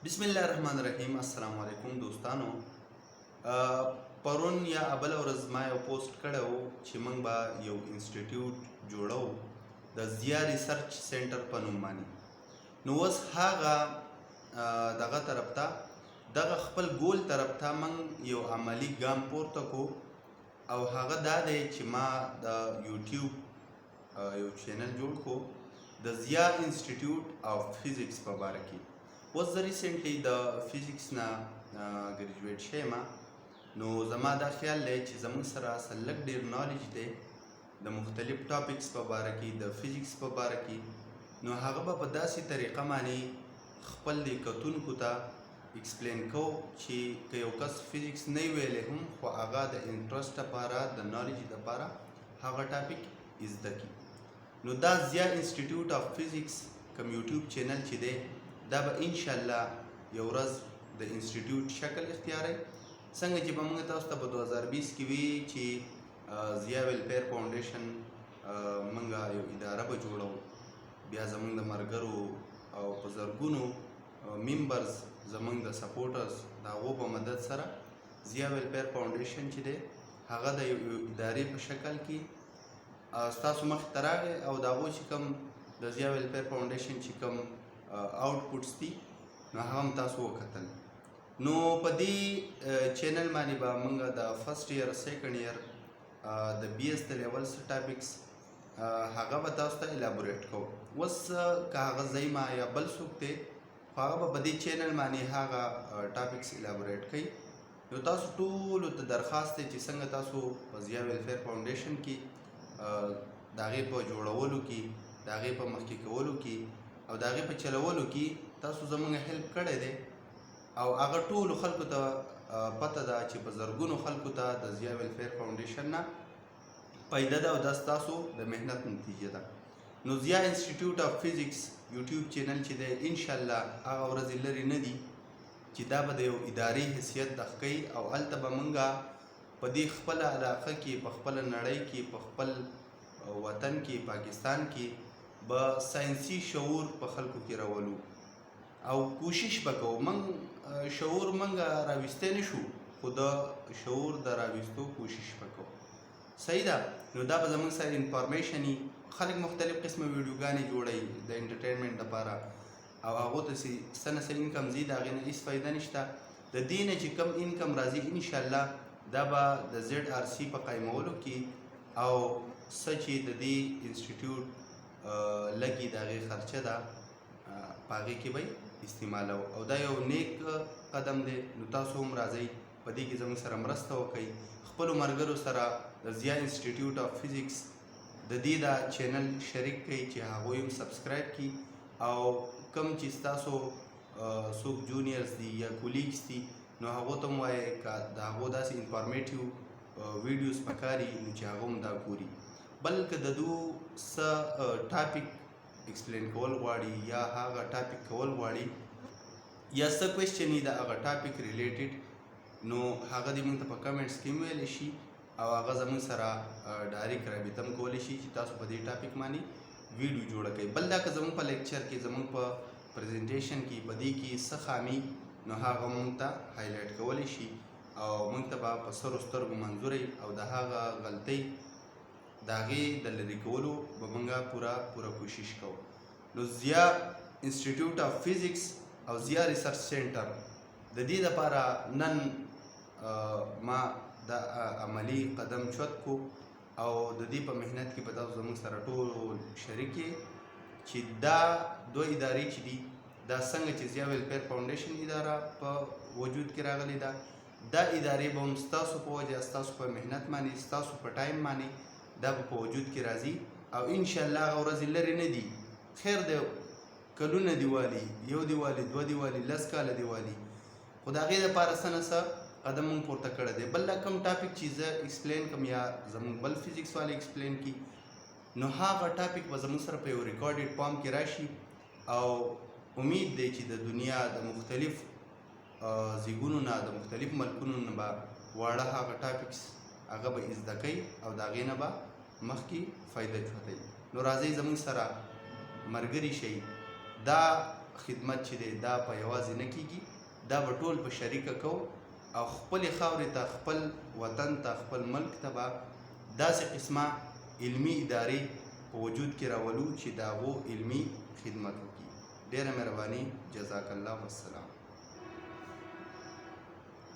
بسم الله الرحمن الرحیم. السلام علیکم دوستانو. پرون یا بله ورځ ما یو پوسټ کړی و چې موږ به یو انسټیټیوټ جوړو د ضیا ریسرچ سینټر په نوم باندې. نو اوس هغه دغه طرف ته دغه خپل ګول طرف ته موږ یو عملی ګام پورته کو او هغه دا دی چې ما د یوټیوب یو چینل جوړ کو د ضیا انسټیټیوټ اف فزیکس په باره کې. اوس زه ریسنټلی د فزیکس نه ګریجویټ شویم، نو زما دا خیال دی چې زموږ سره اصل لږ ډېر نالج دی د مختلف ټاپکس په باره کې، د فزیکس په باره کې. نو هغه به په داسې طریقه باندې خپل دې کتونکو ته ایکسپلین کو چې که یو کس فزیکس نه ویلی هم خو هغه د انټرسټ لپاره د نالج لپاره هغه ټاپک زده کړي. نو دا ضیا انسټیټیوټ اف فزیکس کوم یوټیوب چینل چې دی دا به انشاءالله یو ورځ د انسټیټیوټ شکل اختیاروي، څنګه چې به موږ تاسو ته په 2020 کې وي چې ضیا ویلفیر فاونډیشن موږ یو اداره به جوړو. بیا زموږ د ملګرو او په زرګونو ممبرز زموږ د سپورټرز د هغو په مدد سره ضیا ویلفیر فاونډیشن چې دی هغه د یو ادارې په شکل کې ستاسو مخې ته راغی او د هغو چې کوم د ضیا ویلفیر فاونډیشن چې کوم آوټپوټس دي نو هغه هم تاسو وکتل. نو په دې چینل باندې به موږ د فرست ایئر سیکنډ ایئر د بی ایس د لیول څه ټاپکس هغه به تاسو ته الابوریټ کوو. اوس که هغه زیما یا بل څوک دی خو هغه به په دې چینل باندې هغه ټاپکس الابوریټ کوي. نو تاسو ټولو ته درخواست دی چې څنګه تاسو په ضیا ویلفیر فاونډیشن کې د هغې په جوړولو کې، د هغې په مخکې کولو کې او د هغې په چلولو کې تاسو زموږ هیلپ کړی دی او هغه ټولو خلکو ته پته ده چې په زرګونو خلکو ته د ضیا ویلفیر فاونډیشن نه پیدا ده او دا ستاسو د محنت نتیجه ده. نو ضیا انسټیټیوټ اف فزیکس یوټیوب چینل چې دی انشاءالله هغه ورځې لرې نه دي چې دا به د یو ادارې حیثیت دخ کوي او هلته به موږ په دې خپله علاقه کې، په خپله نړۍ کې، په خپل وطن کې پاکستان کې به ساینسي شعور په خلکو کې راولو او کوشش به کوو. موږ شعور موږ راویستی نه شو خو د شعور د راویستو کوشش به کوو. صحیح ده. نو دا به زموږ سره انفارمیشن وي. خلک مختلف قسمه ویډیوګانې جوړوي د انټرټینمنټ لپاره او هغو ته څه نه څه انکم ځي، د هغې نه هېڅ فایده نشته. د دې نه چې کم انکم راځي انشاءالله دا به د زیډ آر سی په قایمولو کې او څه چې د دې انسټیټیوټ لګي د هغې خرچه ده په هغې کې به استعمالوو او دا یو نیک قدم دی. نو تاسو هم راځئ په دې کې زموږ سره مرسته وکړئ، خپلو ملګرو سره د ضیا انسټیټیوټ اف فزیکس د دې دا چینل شریک کړئ چې هغوی هم سبسکرایب کړي او کوم چې ستاسو څوک جونیرز دي یا کولیګس دي نو هغو ته هم وایئ که د هغو داسې انفارمیټیو ویډیوز پکار وي نو چې هغه هم دا ګوري. بلکې د دو څه ټاپک ایکسپلین کول غواړي یا هغه ټاپک کول غواړي یا څه کوېسچن وي د هغه ټاپک ریلیټډ نو هغه دې موږ ته په کمنټس کې هم ویلی شي او هغه زموږ سره ډایرکټ رابطه هم کولی شي چې تاسو په دې ټاپک باندې ویډیو جوړه کړئ. بل دا که زموږ په لیکچر کې، زموږ په پریزنټیشن کې په دې کې څه خامي نو هغه موږ ته هایلایټ کولی شي او موږ ته به په سرو سترګو منظوروي او د هغه غلطۍ د هغې د لرې کولو به موږ پوره کوشش کوو. نو ضیا انسټیټیوټ اف فزیکس او ضیا ریسرچ سینټر د دې لپاره نن ما د عملی قدم چت کو او د دې په محنت کې به تاسو زموږ سره ټول شریک یې چې دا دوه ادارې چې دي دا څنګه چې ضیا ویلفیر فاونډیشن اداره په وجود کې راغلې ده، دا ادارې به هم ستاسو په وجه، ستاسو په محنت باندې، ستاسو په ټایم باندې دا به په وجود کې راځي او انشاءالله هغه ورځې لرې نه دي. خیر دی کلونه دي والي، یو دي والي، دوه دي والي، 10 کاله دي والي، خو د هغې دپاره څه نه څه قدم مونږ پورته کړی دی. بل دا کوم ټاپک چې زه ایکسپلین کوم یا زموږ بل فزیکس والا ایکسپلین کړي نو هغه ټاپک به زموږ سره په یو ریکارډډ فارم کې راشي او امید دی چې د دنیا د مختلف ځایونو نه، د مختلف ملکونو نه به واړه هغه ټاپکس هغه به زده کوي او د هغې نه به مخکې فایده چوتوي. نو راځئ زموږ سره ملګري شئ. دا خدمت چې دی دا په یوازې نه کیږي، دا به ټول په شریکه کوو او خپلې خاورې ته، خپل وطن ته، خپل ملک ته به داسې قسمه علمي ادارې په وجود کې راولو چې د هغو علمي خدمت وکړي. ډېره مهرباني، جزاک الله، والسلام.